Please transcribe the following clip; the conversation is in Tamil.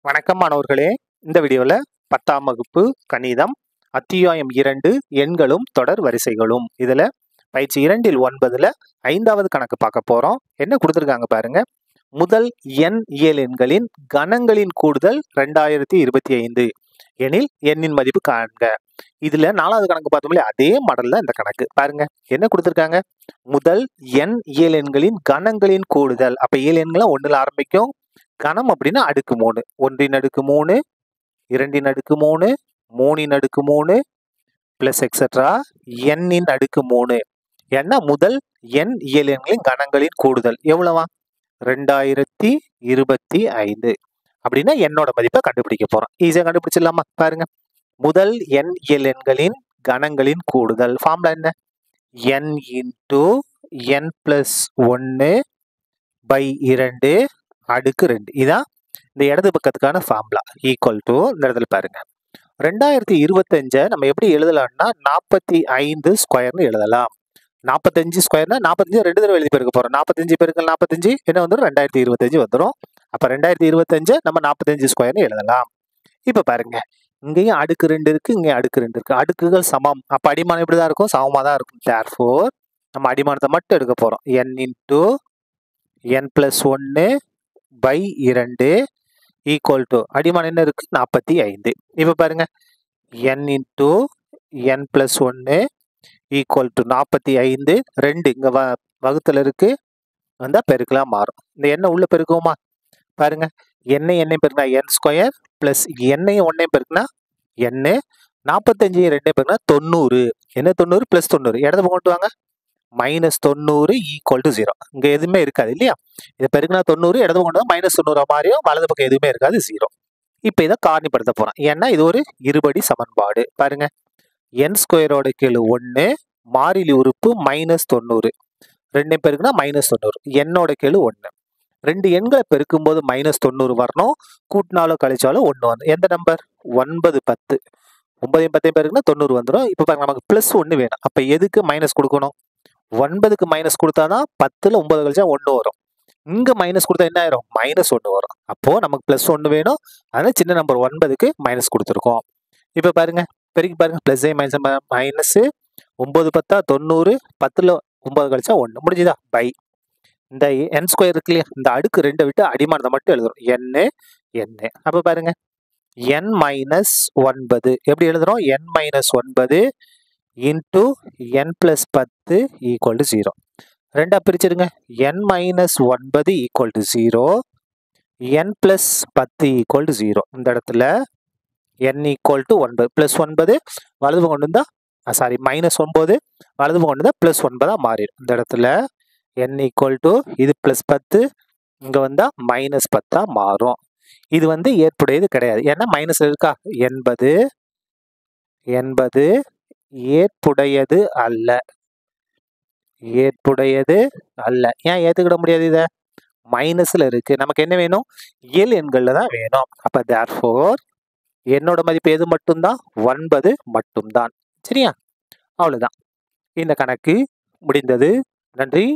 வணக்கம் மாணவர்களே. இந்த வீடியோல 10ஆம் வகுப்பு கணிதம் அத்தியாயம் 2 எண்களும் தொடர் வரிசைகளும் இதுல பயிற்சி 2ல் 9ல 5வது கணக்கு பார்க்க போறோம். என்ன கொடுத்திருக்காங்க பாருங்க. முதல் n இயல் எண்களின் கணங்களின் கூடுதல் 2025 எனில் எண்ணின் மதிப்பு காண்க. இதுல 4வது கணக்கு பார்த்தோம்ல, அதே மாடல்ல இந்த கணக்கு பாருங்க. என்ன கொடுத்திருக்காங்க? முதல் n இயல் எண்களின் கணங்களின் கூடுதல். அப்ப இயல் எண்கள் 1ல ஆரம்பிக்கும். கணம் அப்படின்னா அடுக்கு 3, 1 அடுக்கு 3, 2 அடுக்கு 3, 3 அடுக்கு 3 பிளஸ் எக்ஸெட்ரா n அடுக்கு 3. என்ன முதல் n இயல் எண்களின் கணங்களின் கூடுதல் எவ்வளவா? 2025. அப்படின்னா என்னோட மதிப்பை கண்டுபிடிக்க போறோம். ஈஸியா கண்டுபிடிச்சிடலாமா? பாருங்க. முதல் n இயல் எண்களின் கணங்களின் கூடுதல் ஃபார்முலா என்ன? n into n plus 1 by 2 அடுக்கு 2. இதான் இந்த இடது பக்கத்துக்கான ஃபார்முலா. ஈக்குவல் டு இந்த இடத்துல பாருங்க. 2025 நம்ம எப்படி எழுதலாம்னா 45 ஸ்கொயர்னு எழுதலாம். 45 ஸ்கொயர்னா 45 2 தடவை எழுதி பெருக்க போறோம். 45 பெருக்கல் 45 என்ன வந்துடும்? 2025 வந்துடும். அப்ப 2025 நம்ம 45 ஸ்கொயர்னு எழுதலாம். இப்ப பாருங்க, இங்கேயும் அடுக்கு 2 இருக்கு, இங்கேயும் அடுக்கு 2 இருக்கு. அடுக்குகள் சமம். அப்ப அடிமானம் எப்படிதான் இருக்கும்? சமமா தான் இருக்கும். தேர்ஃபோர் நம்ம அடிமானத்தை மட்டும் எடுக்க போறோம். n into n plus 1 by 2 equal to அடிமானம் என்ன இருக்கு? 45. இப்ப பாருங்க, n into n plus 1 equal to 45. 2 இங்க வகுத்துல இருக்கு, வந்தா பெருக்கலாம் மாறும். இந்த எண்ணை உள்ள பெருக்குவோமா? பாருங்க, எண்ணெய் பெருக்குனா n ஸ்கொயர் பிளஸ் எண்ணையும் 1 பெருக்குனா n, 45 2 பெருக்குனா 90. என்ன 90 பிளஸ் 90 இடத்த கொண்டு வாங்க. Minus 90 equal to 0. இங்க எதுவுமே இருக்காது இல்லையா? இதை பெருக்குனா 90, இடது கொண்டு மைனஸ் 90 மாதிரியும், வலது பக்கம் எதுவுமே இருக்காது, 0. இப்ப இதை காரணிப்படுத்த போறோம். ஏன்னா இது ஒரு இருபடி சமன்பாடு. பாருங்க, n ஸ்கொயரோட கீழ் 1, மாறிலி உறுப்பு மைனஸ் 90, 2 பெருக்குனா மைனஸ் 90, என்னோட கீழ் 1. 2 எண்களை பெருக்கும் போது மைனஸ் 90 வரணும். கூட்டினாலோ கழிச்சாலும் 1 வரணும். எந்த நம்பர்? 9 10. 9 10 பெருக்குனா 90 வந்துடும். இப்ப பாருங்க, நமக்கு பிளஸ் 1 வேணும். அப்ப எதுக்கு மைனஸ் கொடுக்கணும்? 9க்கு மைனஸ் கொடுத்தாதான் 10ல 9 கழிச்சா 1 வரும். இங்க மைனஸ் கொடுத்தா என்ன ஆயிரும்? மைனஸ் 1 வரும். அப்போ நமக்கு பிளஸ் 1 வேணும். அதனால சின்ன நம்பர் 9க்கு மைனஸ் கொடுத்துருக்கோம். இப்ப பாருங்க, பெருக்கி பாருங்க. பிளஸ் மைனஸ் மைனஸ் 9 10 90, 10ல 9 கழிச்சா 1. முடிஞ்சுதா? பை இந்த n ஸ்கொயர் இருக்கு இல்லையா, இந்த அடுக்கு 2 விட்டு அடிமானத்தை மட்டும் எழுதுறோம். n. அப்ப பாருங்க, n மைனஸ் 9 எப்படி எழுதுறோம்? n minus 9 into n plus 10 equal to 0. ரெண்டா பிரிச்சிருங்க. n minus 9 equal to 0, n plus 10 equal to 0. இந்த இடத்துல n ஈக்குவல் டு 9 பிளஸ் 9 வலது கொண்டு வந்தா சாரி மைனஸ் 9 வலது கொண்டு வந்தா பிளஸ் 9 மாறிடும். இந்த இடத்துல n ஈக்குவல் டு இது பிளஸ் 10, இங்க வந்தா மைனஸ் 10 மாறும். இது ஏற்புடையது கிடையாது. ஏன்னா மைனஸ் இருக்கா? 80 ஏற்புடையது அல்ல. ஏற்புடையது அல்ல. ஏன் ஏத்துக்கிட முடியாது? இத மைனஸ்ல இருக்கு. நமக்கு என்ன வேணும்? இயல் எண்கள்ல தான் வேணும். அப்ப தேர்ஃபோர் என்னோட மதிப்பு எது மட்டும்தான்? 9 மட்டும்தான். சரியா? அவ்வளவுதான். இந்த கணக்கு முடிந்தது. நன்றி.